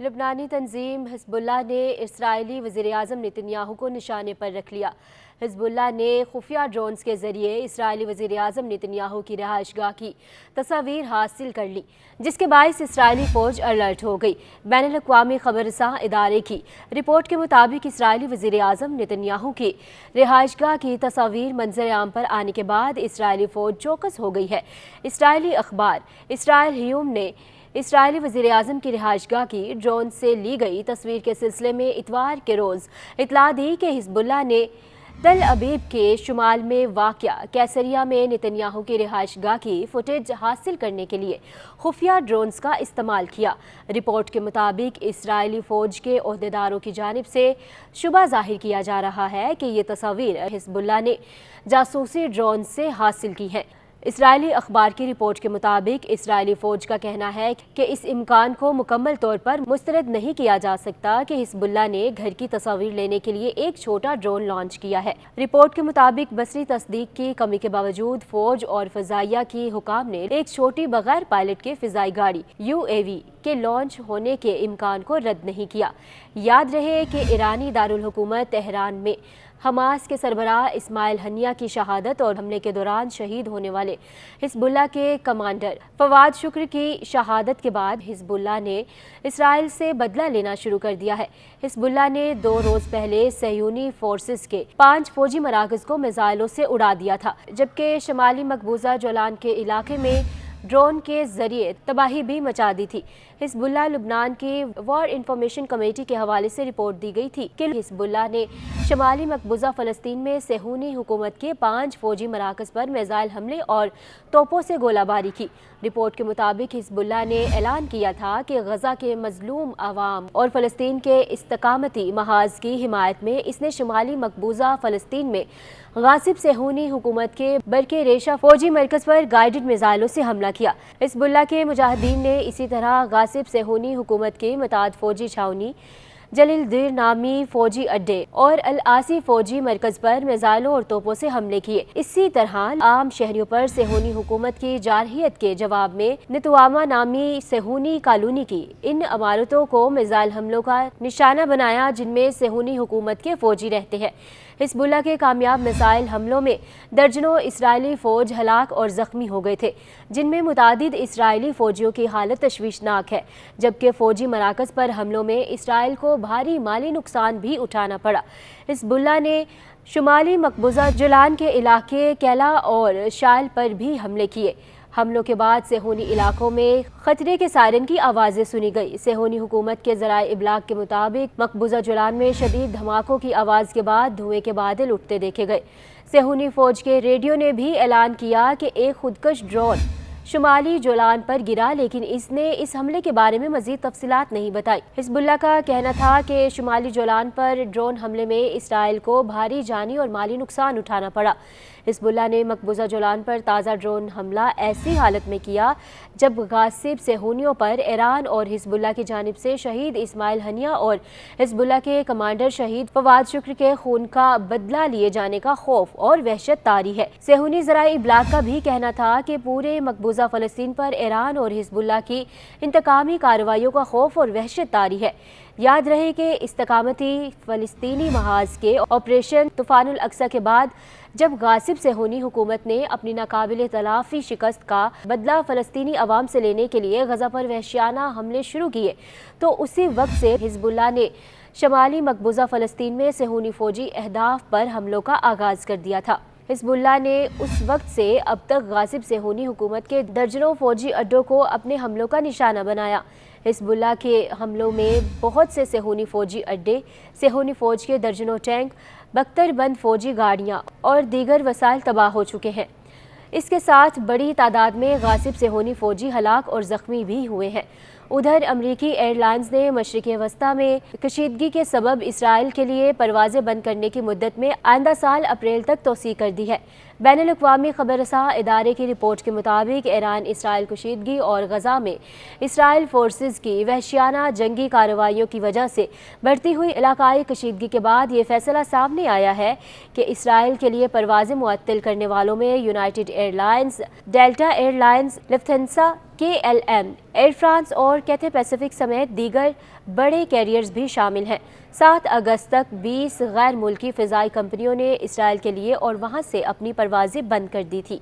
लबनानी तंजीम Hezbollah ने Israeli वज़ीर-ए-आज़म Netanyahu को निशाने पर रख लिया। हिजबुल्लाह ने खुफिया ड्रोन्स के ज़रिए इसराइली वज़ीर-ए-आज़म नेतन्याहू की रिहाइशगाह की तस्वीर हासिल कर ली, जिसके बायस इसराइली फ़ौज अलर्ट हो गई। बैनुल-अक़वामी ख़बररसां इदारे की रिपोर्ट के मुताबिक इसराइली वज़ीर-ए-आज़म नेतन्याहू की रिहाइशगाह की तस्वीर मंज़र-ए-आम पर आने के बाद इसराइली फ़ौज चौकस हो गई है। इसराइली अखबार इसराइल ह्यूम ने इसराइली वज़ीर-ए-आज़म की रिहाइशगाह की ड्रोन से ली गई तस्वीर के सिलसिले में इतवार के रोज़ इतला दी कि हिजबुल्लाह ने तल अबीब के शुमाल में वाक़या कैसरिया में नेतन्याहू की रिहाइशगाह की फुटेज हासिल करने के लिए खुफिया ड्रोन्स का इस्तेमाल किया। रिपोर्ट के मुताबिक इसराइली फ़ौज के ओहदेदारों की जानिब से शुबा ज़ाहिर किया जा रहा है कि ये तस्वीर हिजबुल्लाह ने जासूसी ड्रोन से हासिल की है। इसराइली अखबार की रिपोर्ट के मुताबिक इसराइली फ़ौज का कहना है कि इस इम्कान को मुकम्मल तौर पर मुस्तरद नहीं किया जा सकता कि हिजबुल्लाह ने घर की तस्वीर लेने के लिए एक छोटा ड्रोन लॉन्च किया है। रिपोर्ट के मुताबिक बसरी तस्दीक की कमी के बावजूद फ़ौज और फ़ज़ाइया की हुकाम ने एक छोटी बगैर पायलट के फ़िज़ाई गाड़ी UAV के लॉन्च होने के इम्कान को रद्द नहीं किया। याद रहे कि ईरानी दारुल हुकूमत तेहरान में हमास के सरबराह इस्माइल हनिया की शहादत और हमले के दौरान शहीद होने वाले हिजबुल्लाह के कमांडर फवाद शुक्र की शहादत के बाद हिजबुल्लाह ने इसराइल से बदला लेना शुरू कर दिया है। हिजबुल्लाह ने 2 रोज़ पहले सहयूनी फोर्सेस के 5 फौजी मराकज़ को मिसाइलों से उड़ा दिया था, जबकि शमाली मकबूजा जोलान के इलाके में ड्रोन के जरिए तबाही भी मचा दी थी। हिजबुल्लाह लुबनान की वॉर इंफॉर्मेशन कमेटी के हवाले से रिपोर्ट दी गई थी कि हिजबुल्लाह ने शमाली मकबूजा फ़लस्तीन में सेहूनी हुकूमत के 5 फौजी मराकज़ पर मिसाइल हमले और तोपों से गोलाबारी की। रिपोर्ट के मुताबिक हिजबुल्लाह ने ऐलान किया था कि गजा के मजलूम आवाम और फ़लस्तीन के इस्तकामती महाज की हिमायत में इसने शमाली मकबूजा फ़लस्तीन में गासिब सेहूनी हुकूमत के बरके रेशा फौजी मरकज़ पर गाइडेड मिसाइलों से हमला किया। हिजबुल्लाह के मुजाहिदीन ने इसी तरह गासिब सेहूनी हुकूमत के मुताद फौजी छावनी जलील दीर नामी फौजी अड्डे और अल आसी फौजी मरकज पर मिसाइलों और तोपों से हमले किए। इसी तरह आम शहरियों पर सेहूनी हुकूमत की जारहियत के जवाब में नितवामा नामी सेहूनी कॉलोनी की इन इमारतों को मिसाइल हमलों का निशाना बनाया, जिनमें सेहूनी हुकूमत के फौजी रहते हैं। हिजबुल्लाह के कामयाब मिसाइल हमलों में दर्जनों इसराइली फ़ौज हलाक और ज़ख्मी हो गए थे, जिनमें मुतादिद इसराइली फ़ौजियों की हालत तशवीशनाक है, जबकि फ़ौजी मराकज़ पर हमलों में इसराइल को भारी माली नुकसान भी उठाना पड़ा। हिजबुल्लाह ने शुमाली मकबूजा जोलान के इलाके कैला और शाल पर भी हमले किए। हमलों के बाद सेहूनी इलाकों में खतरे के सायरन की आवाज़ें सुनी गई। सेहूनी हुकूमत के ज़राए इब्लाग के मुताबिक मकबूजा जोलान में शदीद धमाकों की आवाज़ के बाद धुएं के बादल उठते देखे गए। सेहूनी फ़ौज के रेडियो ने भी ऐलान किया कि एक खुदकश ड्रोन शुमाली जोलान पर गिरा, लेकिन इसने इस हमले के बारे में मज़ीद तफसीलात नहीं बताई। हिजबुल्लाह का कहना था कि शुमाली जोलान पर ड्रोन हमले में इसराइल को भारी जानी और माली नुकसान उठाना पड़ा। हिजबुल्लाह ने मकबूजा जोलान पर ताज़ा ड्रोन हमला ऐसी हालत में किया जब गासिब सेहूनियों पर ईरान और हिजबुल्लाह की जानिब से शहीद इस्माइल हनिया और हिजबुल्लाह के कमांडर शहीद फवाद शुक्र के खून का बदला लिए जाने का खौफ और वहशत तारी है। सेहूनी ज़राए इब्लाग का भी कहना था कि पूरे मकबूजा फ़लस्तीन पर ईरान और हिजबुल्लाह की इंतकामी कार्रवाइयों का खौफ और वहशत तारी है। याद रहे कि इस्तकामती फ़लस्तीनी महाज के ऑपरेशन तूफ़ानुल अक्सा के बाद जब गासिब सेहूनी हुकूमत ने अपनी नाकाबिल तलाफ़ी शिकस्त का बदला फ़लस्तीनी अवाम से लेने के लिए गज़ा पर वहशियाना हमले शुरू किए, तो उसी वक्त से हिजबुल्लाह ने शमाली मकबूजा फ़लस्तीन में सेहूनी फ़ौजी अहदाफ पर हमलों का आगाज़ कर दिया था। हिजबुल्लाह ने उस वक्त से अब तक गासिब सेहूनी हुकूमत के दर्जनों फौजी अड्डों को अपने हमलों का निशाना बनाया। हिजबुल्लाह के हमलों में बहुत से सेहूनी फौजी अड्डे, सेहूनी फ़ौज के दर्जनों टैंक, बख्तरबंद फौजी गाड़ियाँ और दीगर वसाइल तबाह हो चुके हैं। इसके साथ बड़ी तादाद में गासिब सेहूनी फ़ौजी हलाक और ज़ख्मी भी हुए हैं। उधर अमरीकी एयरलाइंस ने मशरिक़ वस्ता में कशीदगी के सबब इसराइल के लिए परवाज़ें बंद करने की मुद्दत में आइंदा साल अप्रैल तक तोसी कर दी है। बैनुल-अक़वामी ख़बररसां इदारे की रिपोर्ट के मुताबिक ईरान इसराइल कशीदगी और गज़ा में इसराइल फोर्सेस की वहशियाना जंगी कार्रवाइयों की वजह से बढ़ती हुई इलाकाई कशीदगी के बाद ये फैसला सामने आया है कि इसराइल के लिए परवाज़ें मुअत्तल करने वालों में United airlines, delta airlines, Lufthansa, KLM, air France और कैथे पैसिफिक समेत दीगर بڑے کیریئرز بھی شامل ہیں۔ 7 اگست تک 20 غیر ملکی فضائی کمپنیوں نے اسرائیل کے لیے اور وہاں سے اپنی پروازیں بند کر دی تھی۔